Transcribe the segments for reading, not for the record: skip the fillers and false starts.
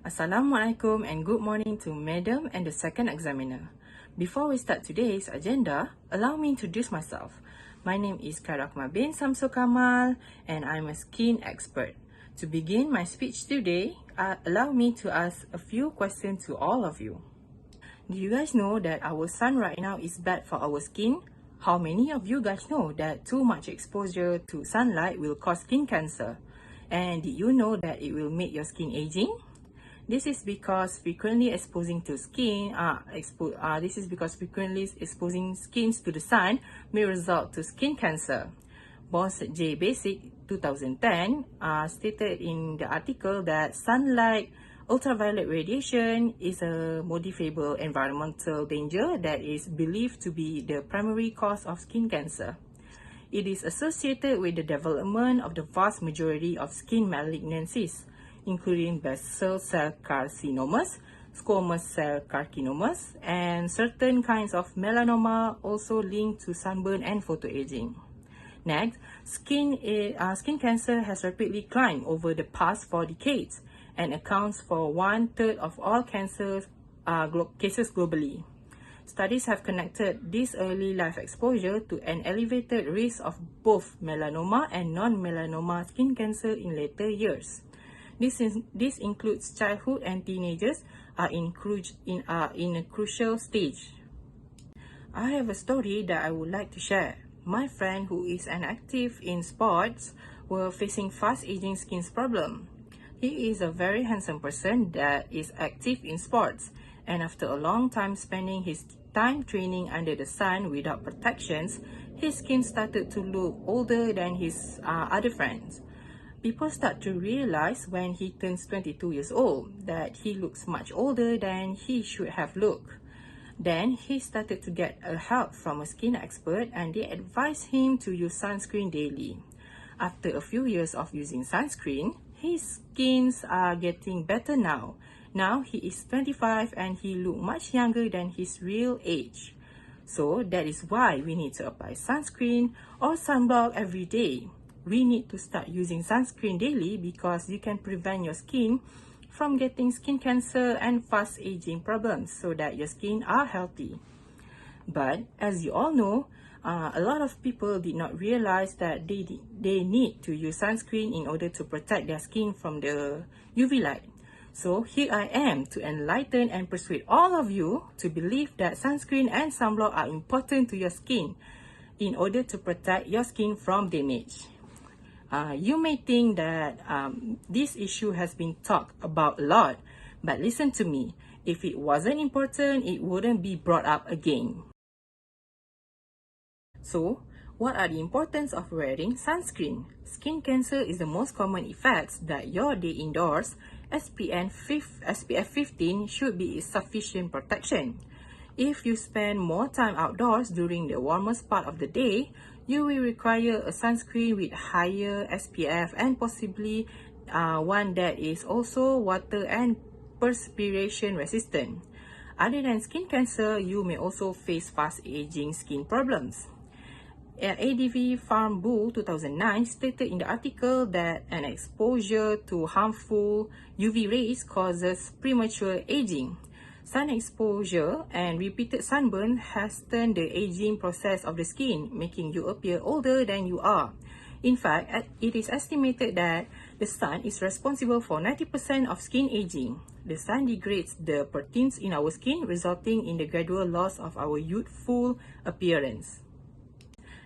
Assalamualaikum and good morning to Madam and the second examiner. Before we start today's agenda, allow me to introduce myself. My name is Khairul bin Samsul Kamal and I'm a skin expert. To begin my speech today, allow me to ask a few questions to all of you. Do you guys know that our sun right now is bad for our skin? How many of you guys know that too much exposure to sunlight will cause skin cancer? And did you know that it will make your skin aging? This is because frequently exposing skins to the sun may result to skin cancer. Boss J Basic 2010 stated in the article that sunlight ultraviolet radiation is a modifiable environmental danger that is believed to be the primary cause of skin cancer. It is associated with the development of the vast majority of skin malignancies, including basal cell carcinomas, squamous cell carcinomas, and certain kinds of melanoma also linked to sunburn and photoaging. Next, skin cancer has rapidly climbed over the past 4 decades and accounts for 1/3 of all cases globally. Studies have connected this early life exposure to an elevated risk of both melanoma and non-melanoma skin cancer in later years. This includes childhood and teenagers are in a crucial stage. I have a story that I would like to share. My friend who is an active in sports were facing fast aging skin problem. He is a very handsome person that is active in sports, and after a long time spending his time training under the sun without protections, his skin started to look older than his other friends. People start to realize when he turns 22 years old that he looks much older than he should have looked. Then he started to get help from a skin expert and they advised him to use sunscreen daily. After a few years of using sunscreen, his skins are getting better now. Now he is 25 and he looks much younger than his real age. So that is why we need to apply sunscreen or sunblock every day. We need to start using sunscreen daily because you can prevent your skin from getting skin cancer and fast aging problems so that your skin are healthy. But as you all know, a lot of people did not realize that they need to use sunscreen in order to protect their skin from the UV light. So here I am to enlighten and persuade all of you to believe that sunscreen and sunblock are important to your skin in order to protect your skin from damage. You may think that this issue has been talked about a lot, but listen to me. If it wasn't important, it wouldn't be brought up again. So, what are the importance of wearing sunscreen? Skin cancer is the most common effects that your day indoors. SPF 15 should be sufficient protection. If you spend more time outdoors during the warmest part of the day, you will require a sunscreen with higher SPF and possibly one that is also water and perspiration resistant. Other than skin cancer, you may also face fast aging skin problems. ADV Farm Bull 2009 stated in the article that an exposure to harmful UV rays causes premature aging. Sun exposure and repeated sunburn has turned the aging process of the skin, making you appear older than you are. In fact, it is estimated that the sun is responsible for 90% of skin aging. The sun degrades the proteins in our skin, resulting in the gradual loss of our youthful appearance.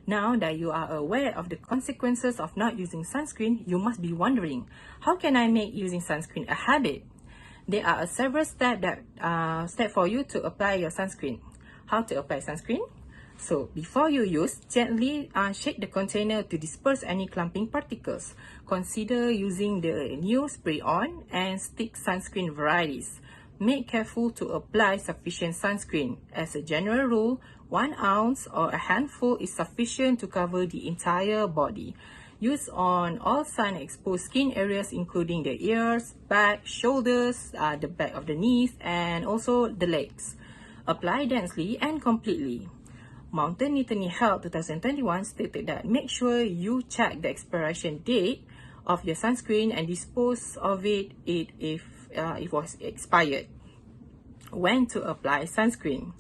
Now that you are aware of the consequences of not using sunscreen, you must be wondering, how can I make using sunscreen a habit? There are several steps for you to apply your sunscreen. How to apply sunscreen? So, before you use, gently shake the container to disperse any clumping particles. Consider using the new spray-on and stick sunscreen varieties. Make careful to apply sufficient sunscreen. As a general rule, 1 ounce or a handful is sufficient to cover the entire body. Use on all sun-exposed skin areas including the ears, back, shoulders, the back of the knees, and also the legs. Apply densely and completely. Mountain Nittany Health 2021 stated that make sure you check the expiration date of your sunscreen and dispose of it if it was expired. When to apply sunscreen?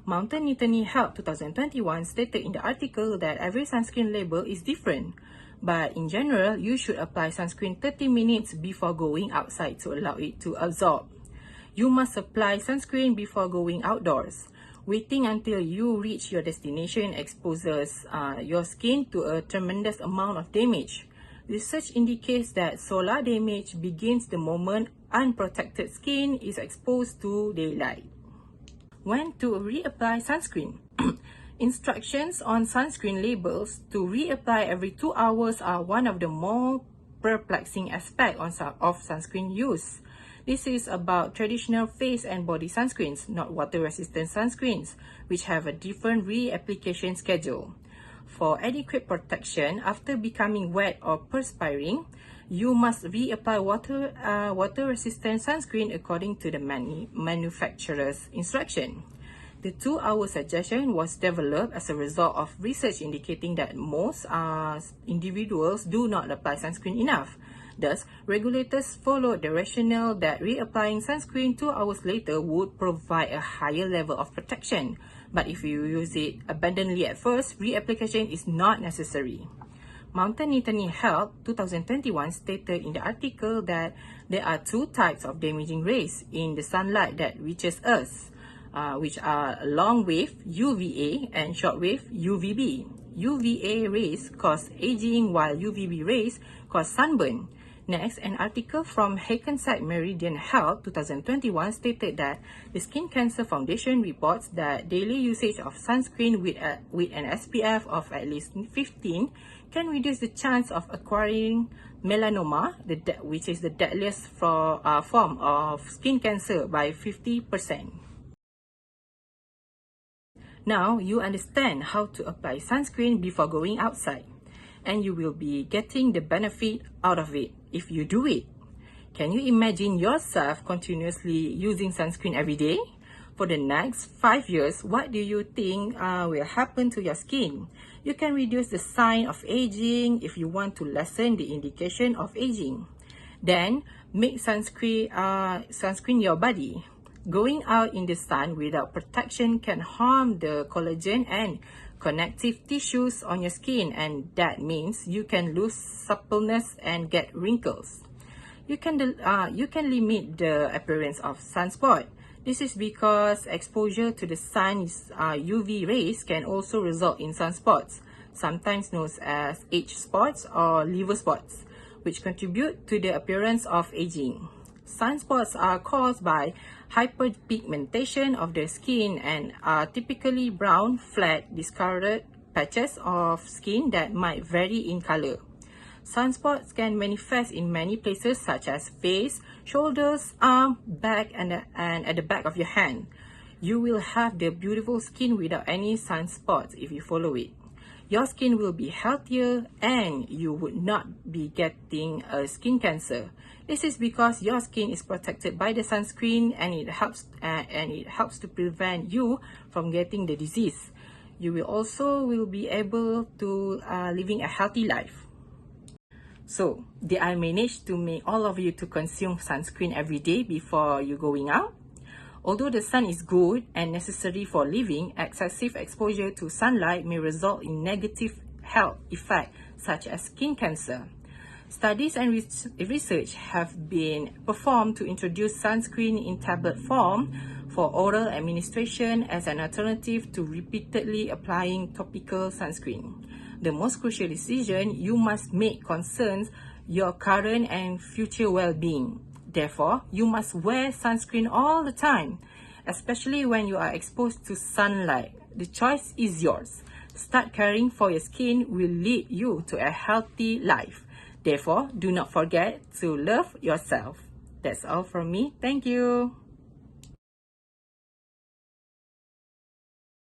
Mountain Nittany Health 2021 stated in the article that every sunscreen label is different. But in general, you should apply sunscreen 30 minutes before going outside to allow it to absorb. You must apply sunscreen before going outdoors. Waiting until you reach your destination exposes your skin to a tremendous amount of damage. Research indicates that solar damage begins the moment unprotected skin is exposed to daylight. When to reapply sunscreen? Instructions on sunscreen labels to reapply every 2 hours are one of the more perplexing aspects of sunscreen use. This is about traditional face and body sunscreens, not water-resistant sunscreens, which have a different reapplication schedule. For adequate protection after becoming wet or perspiring, you must reapply water-resistant sunscreen according to the manufacturer's instruction. The 2-hour suggestion was developed as a result of research indicating that most individuals do not apply sunscreen enough. Thus, regulators followed the rationale that reapplying sunscreen 2 hours later would provide a higher level of protection. But if you use it abundantly at first, reapplication is not necessary. Mountain Nittany Health 2021 stated in the article that there are 2 types of damaging rays in the sunlight that reaches us, which are long-wave UVA and short-wave UVB. UVA rays cause aging while UVB rays cause sunburn. Next, an article from Hackensack Meridian Health 2021 stated that the Skin Cancer Foundation reports that daily usage of sunscreen with an SPF of at least 15 can reduce the chance of acquiring melanoma, which is the deadliest form of skin cancer, by 50%. Now, you understand how to apply sunscreen before going outside, and you will be getting the benefit out of it if you do it. Can you imagine yourself continuously using sunscreen every day? For the next 5 years, what do you think will happen to your skin? You can reduce the sign of aging if you want to lessen the indication of aging. Then, make sunscreen your body. Going out in the sun without protection can harm the collagen and connective tissues on your skin, and that means you can lose suppleness and get wrinkles. You can limit the appearance of sunspot. This is because exposure to the sun's UV rays can also result in sunspots, sometimes known as age spots or liver spots, which contribute to the appearance of aging. Sunspots are caused by hyperpigmentation of the skin and are typically brown, flat, discolored patches of skin that might vary in color. Sunspots can manifest in many places such as face, shoulders, arm, back, and at the back of your hand. You will have the beautiful skin without any sunspots if you follow it. Your skin will be healthier and you would not be getting a skin cancer. This is because your skin is protected by the sunscreen, and it helps to prevent you from getting the disease. You will also be able to living a healthy life. So, did I manage to make all of you to consume sunscreen every day before you going out? Although the sun is good and necessary for living, excessive exposure to sunlight may result in negative health effects such as skin cancer. Studies and research have been performed to introduce sunscreen in tablet form for oral administration as an alternative to repeatedly applying topical sunscreen. The most crucial decision you must make concerns your current and future well-being. Therefore, you must wear sunscreen all the time, especially when you are exposed to sunlight. The choice is yours. Start caring for your skin will lead you to a healthy life. Therefore, do not forget to love yourself. That's all from me. Thank you.